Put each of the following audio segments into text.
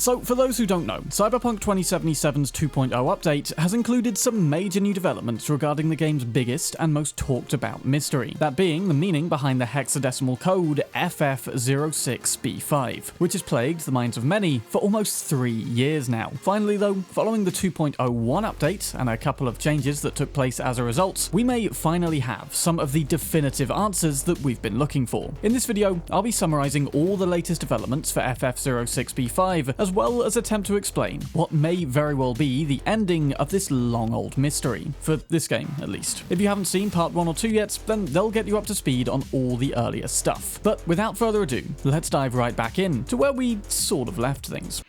So, for those who don't know, Cyberpunk 2077's 2.0 update has included some major new developments regarding the game's biggest and most talked about mystery, that being the meaning behind the hexadecimal code FF06B5, which has plagued the minds of many for almost 3 years now. Finally though, following the 2.01 update and a couple of changes that took place as a result, we may finally have some of the definitive answers that we've been looking for. In this video, I'll be summarizing all the latest developments for FF06B5, as well as attempt to explain what may very well be the ending of this long old mystery, for this game at least. If you haven't seen part 1 or 2 yet, then they'll get you up to speed on all the earlier stuff. But without further ado, let's dive right back in to where we sort of left things.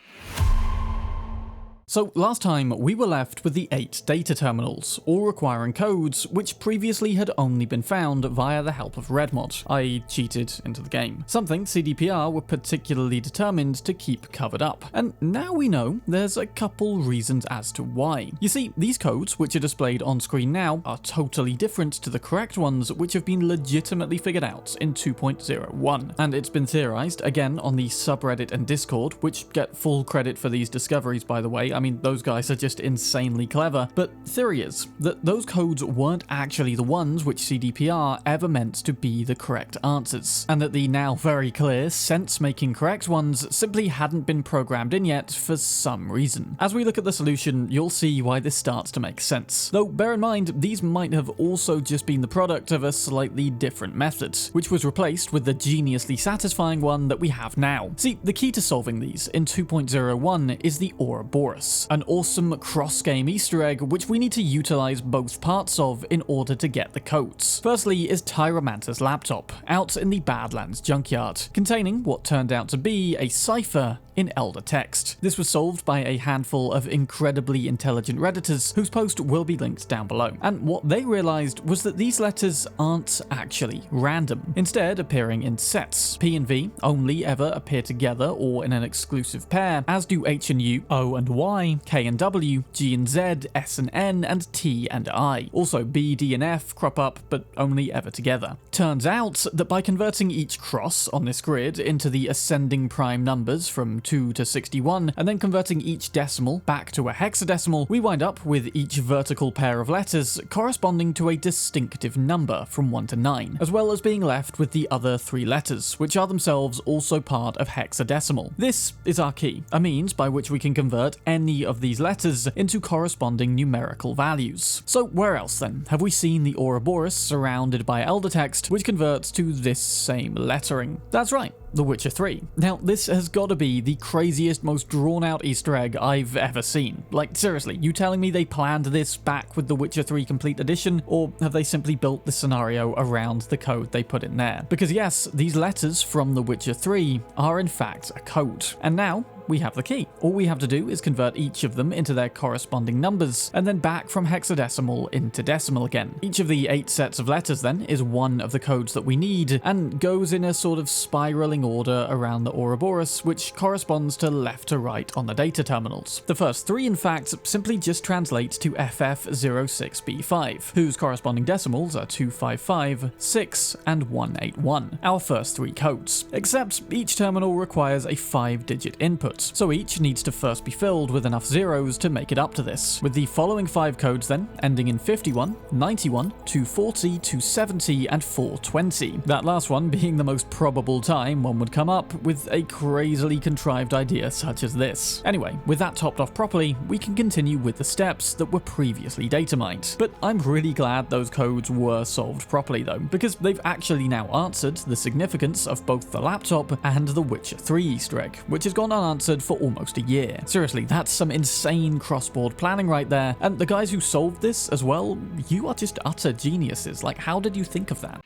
So last time we were left with the 8 data terminals, all requiring codes which previously had only been found via the help of Redmod, i.e. cheated into the game. Something CDPR were particularly determined to keep covered up. And now we know there's a couple reasons as to why. You see, these codes, which are displayed on screen now, are totally different to the correct ones which have been legitimately figured out in 2.01. And it's been theorized, again on the subreddit and Discord, which get full credit for these discoveries by the way. I mean, those guys are just insanely clever, but theory is that those codes weren't actually the ones which CDPR ever meant to be the correct answers, and that the now very clear sense-making correct ones simply hadn't been programmed in yet for some reason. As we look at the solution, you'll see why this starts to make sense. Though bear in mind, these might have also just been the product of a slightly different method, which was replaced with the geniusly satisfying one that we have now. See, the key to solving these in 2.01 is the Ouroboros, an awesome cross-game Easter egg which we need to utilize both parts of in order to get the codes. Firstly is Tyromantas' laptop, out in the Badlands junkyard, containing what turned out to be a cipher in Elder text. This was solved by a handful of incredibly intelligent Redditors whose post will be linked down below. And what they realized was that these letters aren't actually random, instead appearing in sets. P and V only ever appear together or in an exclusive pair, as do H and U, O and Y, K and W, G and Z, S and N, and T and I. Also B, D and F crop up, but only ever together. Turns out that by converting each cross on this grid into the ascending prime numbers from 2 to 61, and then converting each decimal back to a hexadecimal, we wind up with each vertical pair of letters corresponding to a distinctive number from 1 to 9, as well as being left with the other 3 letters, which are themselves also part of hexadecimal. This is our key, a means by which we can convert any of these letters into corresponding numerical values. So where else then have we seen the Ouroboros surrounded by Elder text which converts to this same lettering? That's right, The Witcher 3. Now, this has got to be the craziest, most drawn-out Easter egg I've ever seen. Like, seriously, you telling me they planned this back with The Witcher 3 Complete Edition, or have they simply built the scenario around the code they put in there? Because yes, these letters from The Witcher 3 are in fact a code. And now, we have the key. All we have to do is convert each of them into their corresponding numbers, and then back from hexadecimal into decimal again. Each of the 8 sets of letters then is one of the codes that we need, and goes in a sort of spiraling order around the Ouroboros, which corresponds to left to right on the data terminals. The first 3, in fact, simply just translate to FF06B5, whose corresponding decimals are 255, 6, and 181, our first 3 codes. Except each terminal requires a 5-digit input, so each needs to first be filled with enough zeros to make it up to this, with the following 5 codes then ending in 51, 91, 240, 270, and 420. That last one being the most probable time one would come up with a crazily contrived idea such as this. Anyway, with that topped off properly, we can continue with the steps that were previously data mined. But I'm really glad those codes were solved properly though, because they've actually now answered the significance of both the laptop and the Witcher 3 Easter egg, which has gone unanswered for almost a year. Seriously, that's some insane cross-board planning right there, and the guys who solved this as well, you are just utter geniuses. Like, how did you think of that?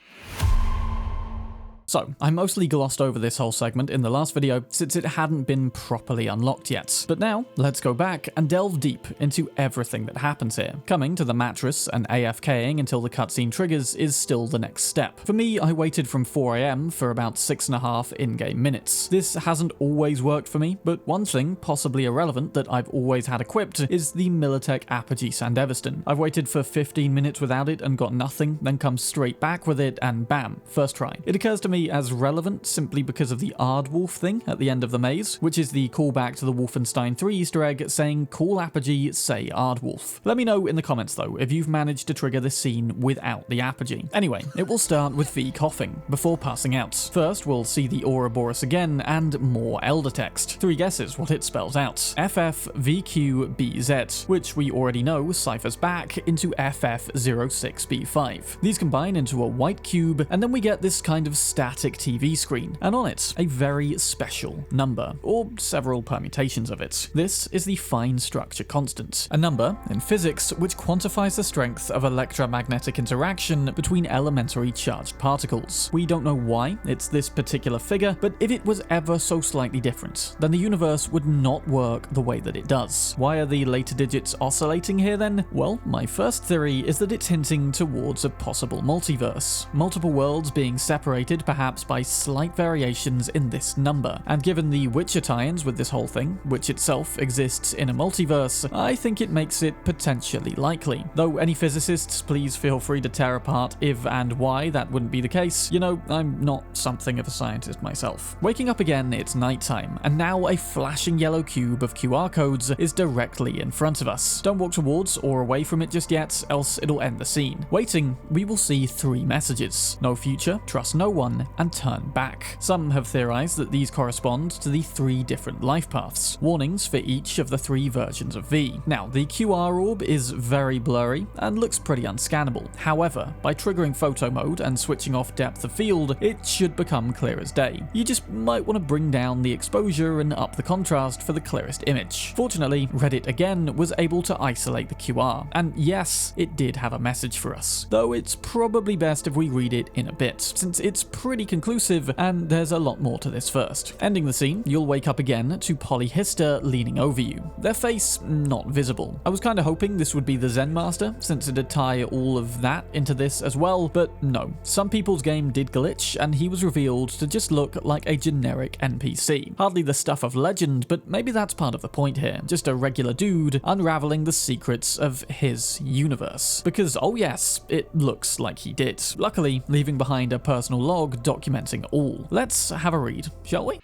So, I mostly glossed over this whole segment in the last video since it hadn't been properly unlocked yet, but now let's go back and delve deep into everything that happens here. Coming to the mattress and AFKing until the cutscene triggers is still the next step. For me, I waited from 4 AM for about 6.5 in-game minutes. This hasn't always worked for me, but one thing, possibly irrelevant, that I've always had equipped is the Militech Apogee Sandevistan. I've waited for 15 minutes without it and got nothing, then come straight back with it and bam, first try. It occurs to me really as relevant simply because of the Aardwolf thing at the end of the maze, which is the callback to the Wolfenstein 3 Easter egg saying call apogee, say Aardwolf. Let me know in the comments though if you've managed to trigger this scene without the apogee. Anyway, it will start with V coughing, before passing out. First, we'll see the Ouroboros again, and more Elder text. 3 guesses what it spells out. FFVQBZ, which we already know ciphers back into FF06B5. These combine into a white cube, and then we get this kind of static TV screen, and on it, a very special number, or several permutations of it. This is the fine structure constant, a number in physics which quantifies the strength of electromagnetic interaction between elementary charged particles. We don't know why it's this particular figure, but if it was ever so slightly different, then the universe would not work the way that it does. Why are the later digits oscillating here then? Well, my first theory is that it's hinting towards a possible multiverse, multiple worlds being separated perhaps by slight variations in this number, and given the Witcher tie-ins with this whole thing, which itself exists in a multiverse, I think it makes it potentially likely. Though any physicists, please feel free to tear apart if and why that wouldn't be the case. You know, I'm not something of a scientist myself. Waking up again, it's nighttime, and now a flashing yellow cube of QR codes is directly in front of us. Don't walk towards or away from it just yet, else it'll end the scene. Waiting, we will see 3 messages: no future, trust no one, and turn back. Some have theorized that these correspond to the 3 different life paths, warnings for each of the 3 versions of V. Now, the QR orb is very blurry and looks pretty unscannable. However, by triggering photo mode and switching off depth of field, it should become clear as day. You just might want to bring down the exposure and up the contrast for the clearest image. Fortunately, Reddit again was able to isolate the QR, and yes, it did have a message for us, though it's probably best if we read it in a bit, since it's pretty conclusive and there's a lot more to this first. Ending the scene, you'll wake up again to Polyhistor leaning over you, their face not visible. I was kinda hoping this would be the Zen Master, since it'd tie all of that into this as well, but no. Some people's game did glitch, and he was revealed to just look like a generic NPC. Hardly the stuff of legend, but maybe that's part of the point here. Just a regular dude unraveling the secrets of his universe. Because, oh yes, it looks like he did. Luckily, leaving behind a personal log documenting all. Let's have a read, shall we?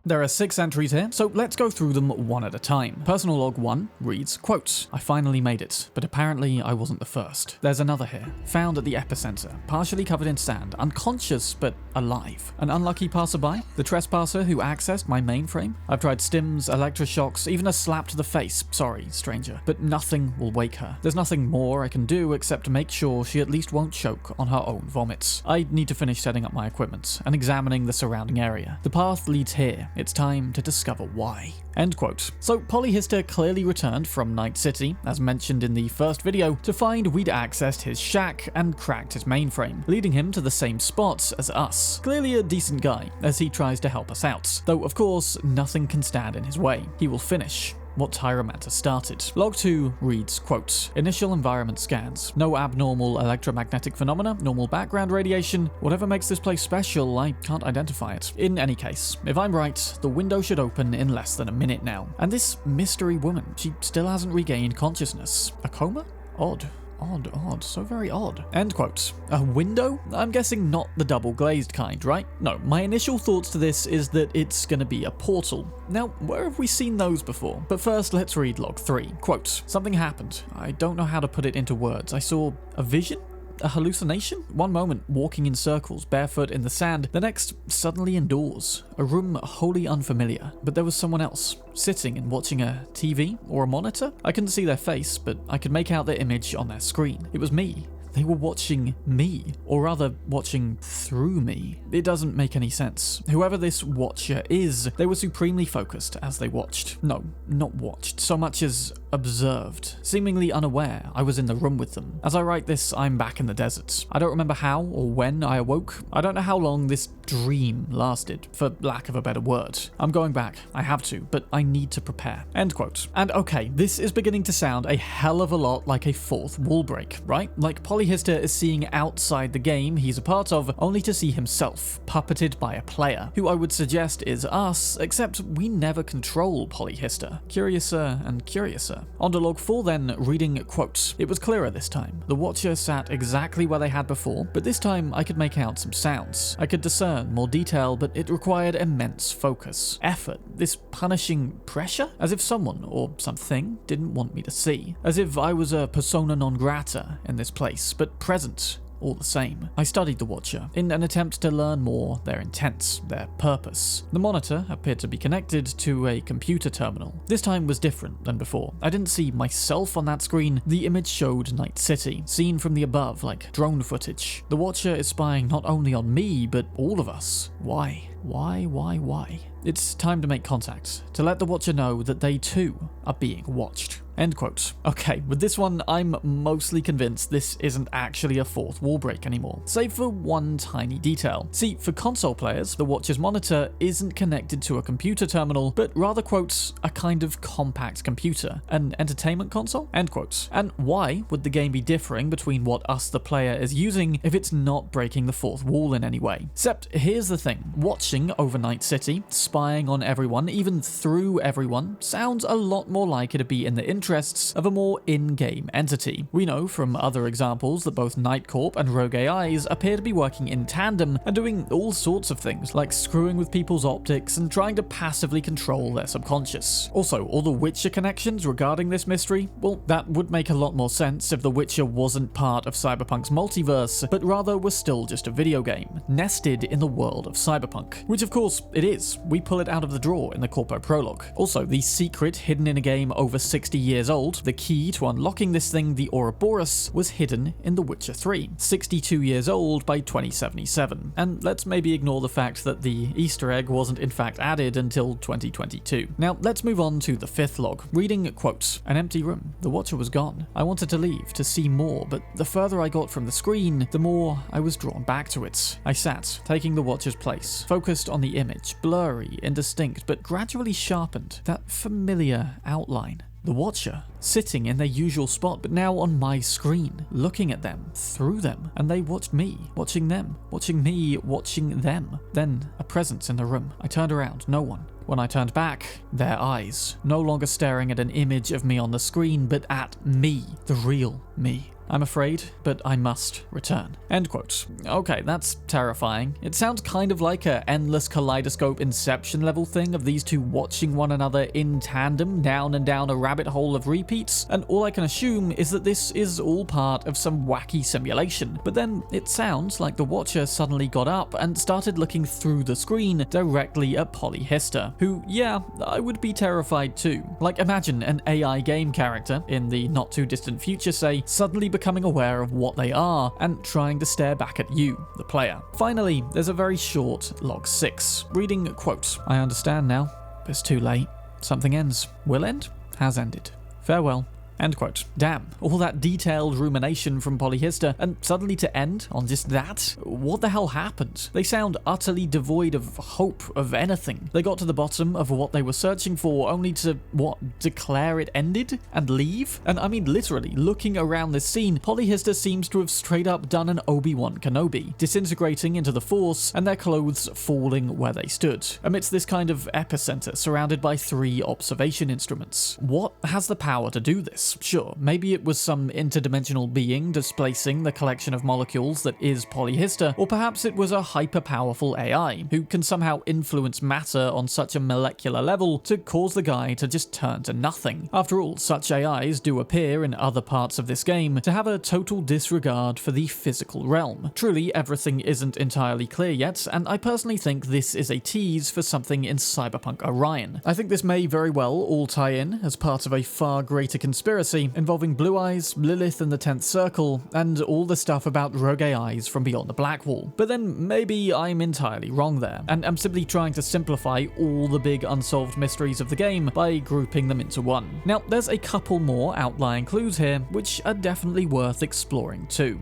There are 6 entries here, so let's go through them one at a time. Personal log 1 reads, quote, "I finally made it, but apparently I wasn't the first. There's another here, found at the epicenter, partially covered in sand, unconscious but alive. An unlucky passerby? The trespasser who accessed my mainframe? I've tried stims, electroshocks, even a slap to the face, sorry, stranger, but nothing will wake her. There's nothing more I can do except to make sure she at least won't choke on her own vomits. I need to finish setting up my equipment and examining the surrounding area. The path leads here. It's time to discover why." End quote. So Polyhistor clearly returned from Night City, as mentioned in the first video, to find we'd accessed his shack and cracked his mainframe, leading him to the same spot as us. Clearly a decent guy, as he tries to help us out. Though of course, nothing can stand in his way. He will finish what Tyromantas started. Log 2 reads, quote, "Initial environment scans. No abnormal electromagnetic phenomena, normal background radiation. Whatever makes this place special, I can't identify it. In any case, if I'm right, the window should open in less than a minute now. And this mystery woman, she still hasn't regained consciousness. A coma? Odd. Odd, so very odd." End quote. A window? I'm guessing not the double glazed kind, right? No, my initial thoughts to this is that it's gonna be a portal. Now, where have we seen those before? But first, let's read log 3. Quote, "Something happened. I don't know how to put it into words. I saw a vision? A hallucination? One moment walking in circles, barefoot in the sand, the next suddenly indoors. A room wholly unfamiliar, but there was someone else, sitting and watching a TV or a monitor. I couldn't see their face, but I could make out their image on their screen. It was me. They were watching me, or rather, watching through me. It doesn't make any sense. Whoever this watcher is, they were supremely focused as they watched. No, not watched, so much as observed. Seemingly unaware I was in the room with them. As I write this, I'm back in the desert. I don't remember how or when I awoke. I don't know how long this dream lasted, for lack of a better word. I'm going back. I have to, but I need to prepare." End quote. And okay, this is beginning to sound a hell of a lot like a fourth wall break, right? Like Polyhistor is seeing outside the game he's a part of, only to see himself puppeted by a player, who I would suggest is us, except we never control Polyhistor. Curiouser and curiouser. On to log 4 then, reading quotes. It was clearer this time. The Watcher sat exactly where they had before, but this time I could make out some sounds. I could discern more detail, but it required immense focus, effort, this punishing pressure, as if someone or something didn't want me to see, as if I was a persona non grata in this place, but present all the same. I studied the Watcher in an attempt to learn more their intents, their purpose. The monitor appeared to be connected to a computer terminal. This time was different than before. I didn't see myself on that screen. The image showed Night City, seen from the above like drone footage. The Watcher is spying not only on me, but all of us. Why? Why? It's time to make contact, to let the Watcher know that they too are being watched. End quote. Okay, with this one, I'm mostly convinced this isn't actually a fourth wall break anymore, save for one tiny detail. See, for console players, the Watcher's monitor isn't connected to a computer terminal, but rather, quotes, a kind of compact computer, an entertainment console? End quotes. And why would the game be differing between what us, the player, is using if it's not breaking the fourth wall in any way? Except, here's the thing, watching over Night City, spying on everyone, even through everyone, sounds a lot more like it'd be in the interests of a more in-game entity. We know from other examples that both Night Corp and Rogue AIs appear to be working in tandem and doing all sorts of things, like screwing with people's optics and trying to passively control their subconscious. Also, all the Witcher connections regarding this mystery, well, that would make a lot more sense if The Witcher wasn't part of Cyberpunk's multiverse, but rather was still just a video game, nested in the world of Cyberpunk. Which of course, it is. We pull it out of the drawer in the Corpo prologue. Also, the secret hidden in a game over 60 years old, the key to unlocking this thing, the Ouroboros, was hidden in The Witcher 3, 62 years old by 2077. And let's maybe ignore the fact that the Easter egg wasn't in fact added until 2022. Now, let's move on to the 5th log, reading quotes. An empty room. The Watcher was gone. I wanted to leave, to see more, but the further I got from the screen, the more I was drawn back to it. I sat, taking the Watcher's place, focused on the image, blurry, indistinct, but gradually sharpened, that familiar outline. The Watcher, sitting in their usual spot, but now on my screen, looking at them, through them, and they watched me, watching them, watching me, watching them. Then, a presence in the room. I turned around, no one. When I turned back, their eyes, no longer staring at an image of me on the screen, but at me, the real me. I'm afraid, but I must return. End quote. Okay, that's terrifying. It sounds kind of like a endless kaleidoscope Inception level thing of these two watching one another in tandem down and down a rabbit hole of repeats, and all I can assume is that this is all part of some wacky simulation. But then it sounds like the Watcher suddenly got up and started looking through the screen directly at Polyhistor, who, yeah, I would be terrified too. Like, imagine an AI game character, in the not too distant future say, suddenly becoming aware of what they are and trying to stare back at you, the player. Finally, there's a very short log 6, reading quote, I understand now, but it's too late. Something ends. Will end? Has ended. Farewell. End quote. Damn, all that detailed rumination from Polyhistor, and suddenly to end on just that? What the hell happened? They sound utterly devoid of hope of anything. They got to the bottom of what they were searching for, only to, declare it ended? And leave? And I mean literally, looking around this scene, Polyhistor seems to have straight up done an Obi-Wan Kenobi, disintegrating into the Force, and their clothes falling where they stood, amidst this kind of epicenter surrounded by 3 observation instruments. What has the power to do this? Sure, maybe it was some interdimensional being displacing the collection of molecules that is Polyhistor, or perhaps it was a hyper-powerful AI who can somehow influence matter on such a molecular level to cause the guy to just turn to nothing. After all, such AIs do appear in other parts of this game to have a total disregard for the physical realm. Truly, everything isn't entirely clear yet, and I personally think this is a tease for something in Cyberpunk Orion. I think this may very well all tie in as part of a far greater conspiracy involving Blue Eyes, Lilith and the 10th Circle, and all the stuff about rogue AIs from beyond the Black Wall. But then maybe I'm entirely wrong there, and I'm simply trying to simplify all the big unsolved mysteries of the game by grouping them into one. Now, there's a couple more outlying clues here, which are definitely worth exploring too.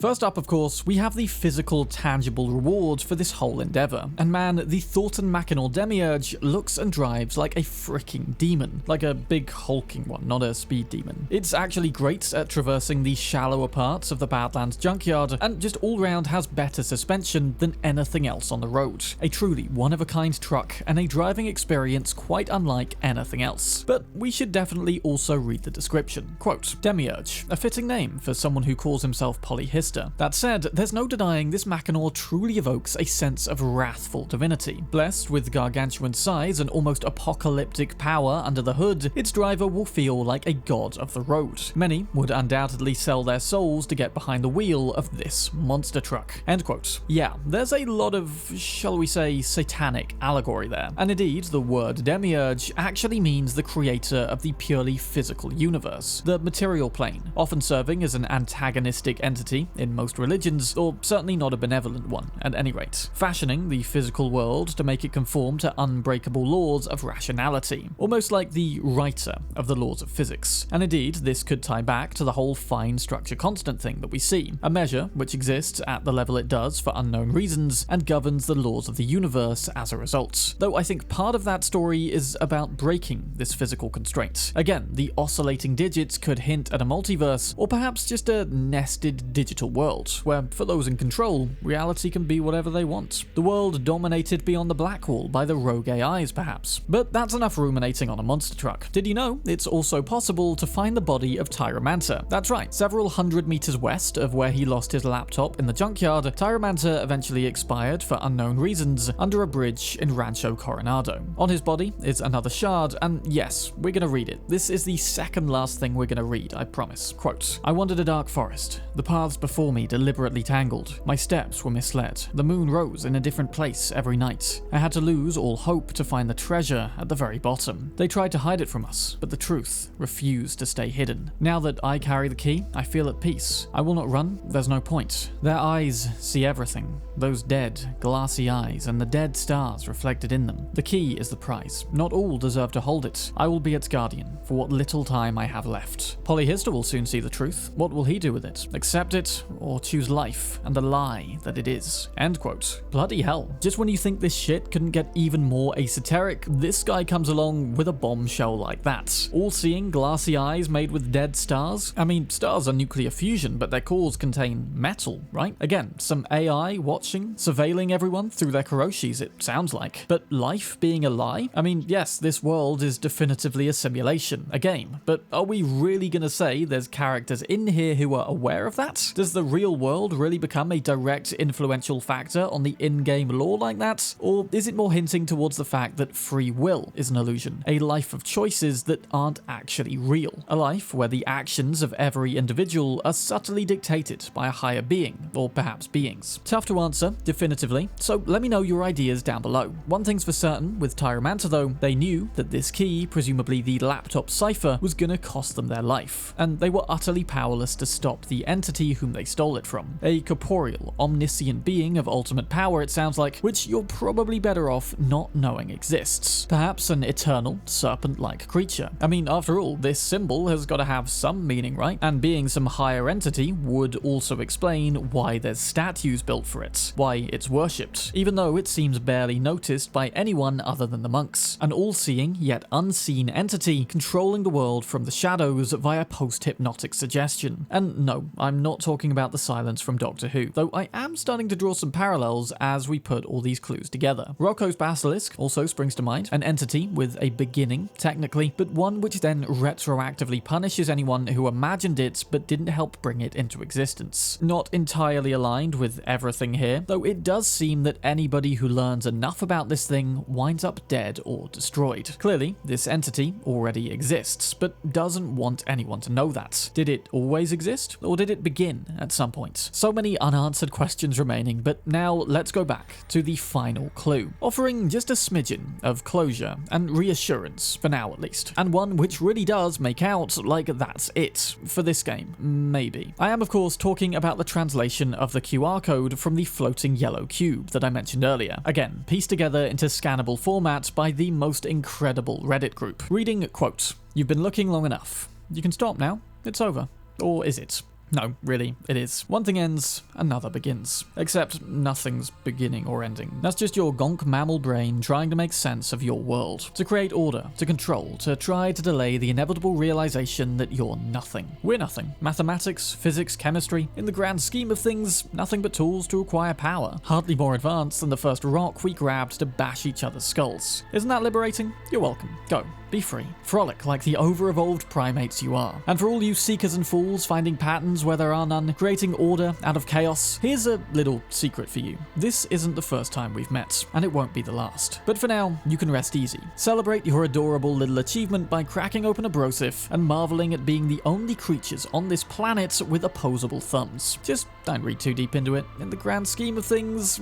First up, of course, we have the physical, tangible reward for this whole endeavor. And man, the Thornton Machinal Demiurge looks and drives like a freaking demon. Like a big hulking one, not a speed demon. It's actually great at traversing the shallower parts of the Badlands junkyard, and just all round has better suspension than anything else on the road. A truly one-of-a-kind truck, and a driving experience quite unlike anything else. But we should definitely also read the description. Quote, Demiurge, a fitting name for someone who calls himself Polyhistor. That said, there's no denying this Machinal truly evokes a sense of wrathful divinity. Blessed with gargantuan size and almost apocalyptic power under the hood, its driver will feel like a god of the road. Many would undoubtedly sell their souls to get behind the wheel of this monster truck. End quote. Yeah, there's a lot of, shall we say, satanic allegory there. And indeed, the word Demiurge actually means the creator of the purely physical universe, the material plane, often serving as an antagonistic entity in most religions, or certainly not a benevolent one, at any rate, fashioning the physical world to make it conform to unbreakable laws of rationality, almost like the writer of the laws of physics. And indeed, this could tie back to the whole fine structure constant thing that we see, a measure which exists at the level it does for unknown reasons and governs the laws of the universe as a result. Though I think part of that story is about breaking this physical constraint. Again, the oscillating digits could hint at a multiverse, or perhaps just a nested digital world, where for those in control, reality can be whatever they want. The world dominated beyond the black hole by the rogue AIs, perhaps. But that's enough ruminating on a monster truck. Did you know it's also possible to find the body of Tyromanta? That's right, several hundred meters west of where he lost his laptop in the junkyard, Tyromanta eventually expired for unknown reasons under a bridge in Rancho Coronado. On his body is another shard, and yes, we're gonna read it. This is the second last thing we're gonna read, I promise. Quote, I wandered a dark forest. The paths before me deliberately tangled. My steps were misled. The moon rose in a different place every night. I had to lose all hope to find the treasure at the very bottom. They tried to hide it from us, but the truth refused to stay hidden. Now that I carry the key, I feel at peace. I will not run, there's no point. Their eyes see everything. Those dead, glassy eyes and the dead stars reflected in them. The key is the prize. Not all deserve to hold it. I will be its guardian for what little time I have left. Polyhistor will soon see the truth. What will he do with it? Accept it, or choose life and the lie that it is? End quote. Bloody hell. Just when you think this shit couldn't get even more esoteric, this guy comes along with a bombshell like that. All-seeing glassy eyes made with dead stars? I mean, stars are nuclear fusion, but their cores contain metal, right? Again, some AI watching, surveilling everyone through their Kuroshis, it sounds like. But life being a lie? I mean, yes, this world is definitively a simulation, a game, but are we really gonna say there's characters in here who are aware of that? Does the real world really become a direct influential factor on the in-game lore like that? Or is it more hinting towards the fact that free will is an illusion, a life of choices that aren't actually real? A life where the actions of every individual are subtly dictated by a higher being, or perhaps beings. Tough to answer, definitively, so let me know your ideas down below. One thing's for certain, with Tyromanta though, they knew that this key, presumably the laptop cipher, was gonna cost them their life, and they were utterly powerless to stop the entity whom they stole it from. A corporeal, omniscient being of ultimate power, it sounds like, which you're probably better off not knowing exists. Perhaps an eternal, serpent-like creature. I mean, after all, this symbol has got to have some meaning, right? And being some higher entity would also explain why there's statues built for it, why it's worshipped, even though it seems barely noticed by anyone other than the monks. An all-seeing yet unseen entity controlling the world from the shadows via post-hypnotic suggestion. And no, I'm not talking about the silence from Doctor Who, though I am starting to draw some parallels as we put all these clues together. Rocco's Basilisk also springs to mind, an entity with a beginning, technically, but one which then retroactively punishes anyone who imagined it but didn't help bring it into existence. Not entirely aligned with everything here, though it does seem that anybody who learns enough about this thing winds up dead or destroyed. Clearly, this entity already exists, but doesn't want anyone to know that. Did it always exist, or did it begin at some point? So many unanswered questions remaining, but now let's go back to the final clue, offering just a smidgen of closure and reassurance, for now at least, and one which really does make out like that's it for this game, maybe. I am of course talking about the translation of the QR code from the floating yellow cube that I mentioned earlier, again pieced together into scannable format by the most incredible Reddit group. Reading, quote, "You've been looking long enough. You can stop now. It's over. Or is it? No, really, it is. One thing ends, another begins. Except nothing's beginning or ending. That's just your gonk mammal brain trying to make sense of your world. To create order, to control, to try to delay the inevitable realization that you're nothing. We're nothing. Mathematics, physics, chemistry, in the grand scheme of things, nothing but tools to acquire power. Hardly more advanced than the first rock we grabbed to bash each other's skulls. Isn't that liberating? You're welcome. Go. Be free. Frolic like the over-evolved primates you are. And for all you seekers and fools finding patterns where there are none, creating order out of chaos, here's a little secret for you. This isn't the first time we've met, and it won't be the last. But for now, you can rest easy. Celebrate your adorable little achievement by cracking open a brosif and marveling at being the only creatures on this planet with opposable thumbs. Just don't read too deep into it. In the grand scheme of things,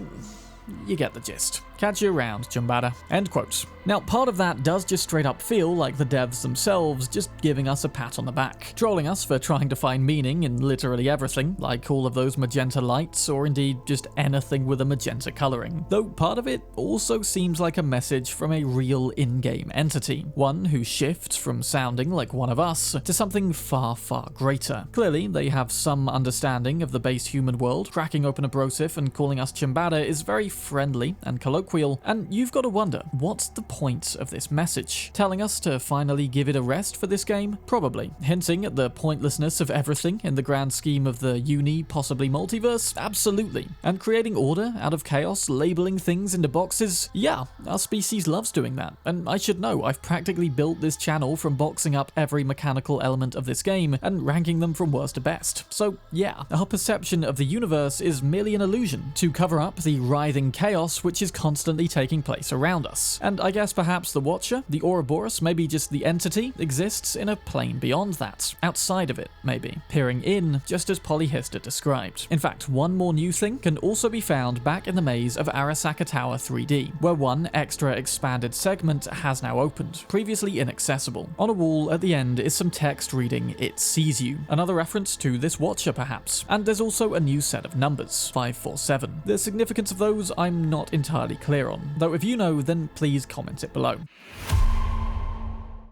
you get the gist. Catch you around, Chumbada. End quote. Now, part of that does just straight up feel like the devs themselves just giving us a pat on the back, trolling us for trying to find meaning in literally everything, like all of those magenta lights, or indeed just anything with a magenta coloring. Though part of it also seems like a message from a real in-game entity, one who shifts from sounding like one of us to something far, far greater. Clearly, they have some understanding of the base human world. Cracking open a brosif and calling us Chumbada is very friendly and colloquial, and you've got to wonder, what's the point of this message? Telling us to finally give it a rest for this game? Probably. Hinting at the pointlessness of everything in the grand scheme of the uni, possibly multiverse? Absolutely. And creating order out of chaos, labeling things into boxes? Yeah, our species loves doing that. And I should know, I've practically built this channel from boxing up every mechanical element of this game and ranking them from worst to best. So yeah, our perception of the universe is merely an illusion to cover up the writhing chaos which is constantly taking place around us. And I guess perhaps the Watcher, the Ouroboros, maybe just the entity, exists in a plane beyond that. Outside of it, maybe. Peering in, just as Polyhistor described. In fact, one more new thing can also be found back in the maze of Arasaka Tower 3D, where one extra expanded segment has now opened, previously inaccessible. On a wall at the end is some text reading, "It sees you." Another reference to this Watcher, perhaps. And there's also a new set of numbers, 547. The significance of those I'm not entirely clear on, though if you know, then please comment it below.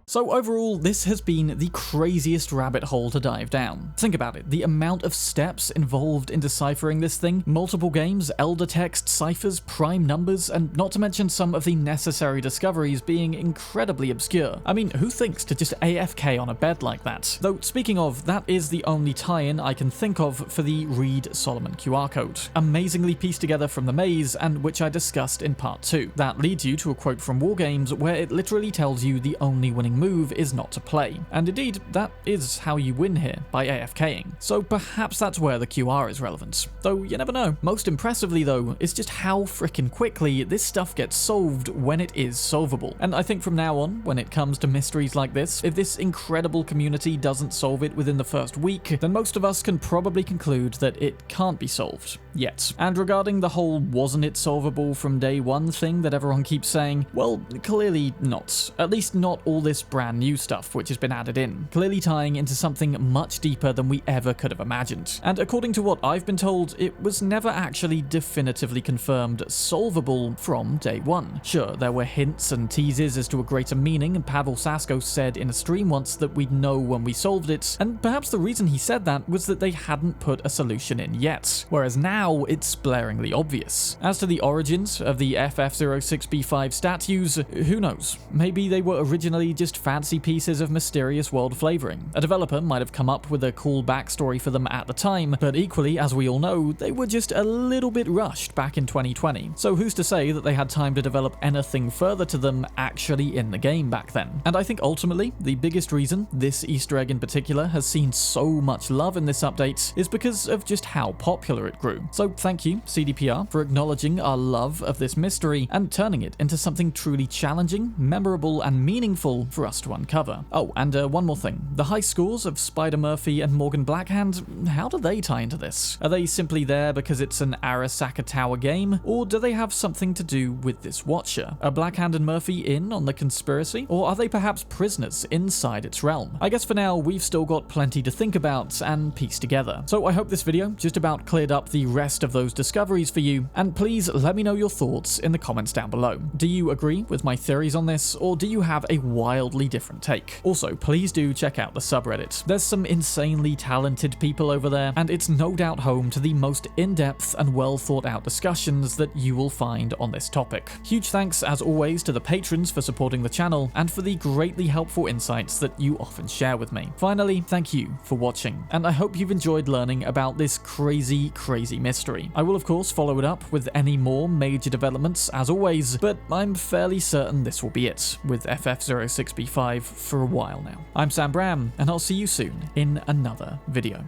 So overall, this has been the craziest rabbit hole to dive down. Think about it, the amount of steps involved in deciphering this thing, multiple games, elder text, ciphers, prime numbers, and not to mention some of the necessary discoveries being incredibly obscure. I mean, who thinks to just AFK on a bed like that? Though, speaking of, that is the only tie-in I can think of for the Reed Solomon QR code, amazingly pieced together from the maze and which I discussed in part 2. That leads you to a quote from Wargames where it literally tells you the only winning move is not to play. And indeed, that is how you win here, by AFKing. So perhaps that's where the QR is relevant. Though you never know. Most impressively though, is just how frickin' quickly this stuff gets solved when it is solvable. And I think from now on, when it comes to mysteries like this, if this incredible community doesn't solve it within the first week, then most of us can probably conclude that it can't be solved. Yet. And regarding the whole wasn't it solvable from day one thing that everyone keeps saying, well, clearly not. At least not all this brand new stuff which has been added in, clearly tying into something much deeper than we ever could have imagined. And according to what I've been told, it was never actually definitively confirmed solvable from day one. Sure, there were hints and teases as to a greater meaning, and Pavel Sasko said in a stream once that we'd know when we solved it, and perhaps the reason he said that was that they hadn't put a solution in yet, whereas now it's blaringly obvious. As to the origins of the FF06B5 statues, who knows? Maybe they were originally just fancy pieces of mysterious world flavoring. A developer might have come up with a cool backstory for them at the time, but equally, as we all know, they were just a little bit rushed back in 2020. So who's to say that they had time to develop anything further to them actually in the game back then? And I think ultimately, the biggest reason this Easter egg in particular has seen so much love in this update is because of just how popular it grew. So thank you, CDPR, for acknowledging our love of this mystery and turning it into something truly challenging, memorable, and meaningful for us to uncover. Oh, and one more thing. The high scores of Spider-MRPHY and Morgan Blackhand, how do they tie into this? Are they simply there because it's an Arasaka Tower game, or do they have something to do with this Watcher? Are Blackhand and Murphy in on the conspiracy, or are they perhaps prisoners inside its realm? I guess for now, we've still got plenty to think about and piece together. So I hope this video just about cleared up the rest of those discoveries for you, and please let me know your thoughts in the comments down below. Do you agree with my theories on this, or do you have a wildly different take? Also, please do check out the subreddit. There's some insanely talented people over there, and it's no doubt home to the most in-depth and well thought out discussions that you will find on this topic. Huge thanks as always to the patrons for supporting the channel and for the greatly helpful insights that you often share with me. Finally, thank you for watching, and I hope you've enjoyed learning about this crazy mystery. I will of course follow it up with any more major developments as always, but I'm fairly certain this will be it with FF06B5 for a while now. I'm Bram, and I'll see you soon in another video.